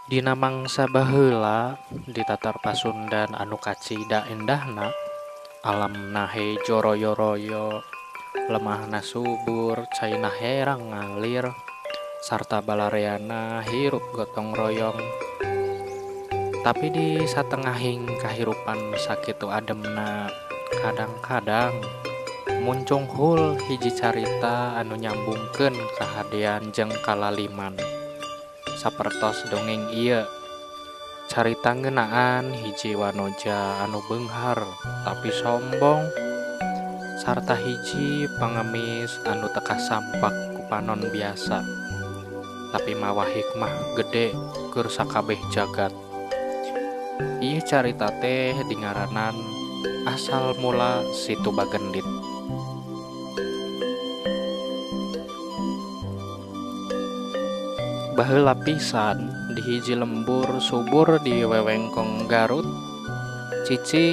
Dina mangsa baheula di tatar Pasundan anu kacida endahna, alam nahe joroyo-royo, lemahna subur, caina herang ngalir, sarta balareana hirup gotong royong. Tapi di satengahing kahirupan sakitu ademna, kadang-kadang muncung hul hiji carita anu nyambungkeun kahadean jeung kalaliman. Sapertos dongeng ieu, carita ngeunaan hiji wanoja anu beunghar tapi sombong, sarta hiji pangemis anu teu kasampak ku panon biasa, tapi mawa hikmah gede keur sakabeh jagat. Ieu carita teh dingaranan Asal Mula Situ Bagendit. Baheula pisan di hiji lembur subur di wewengkong Garut, cicing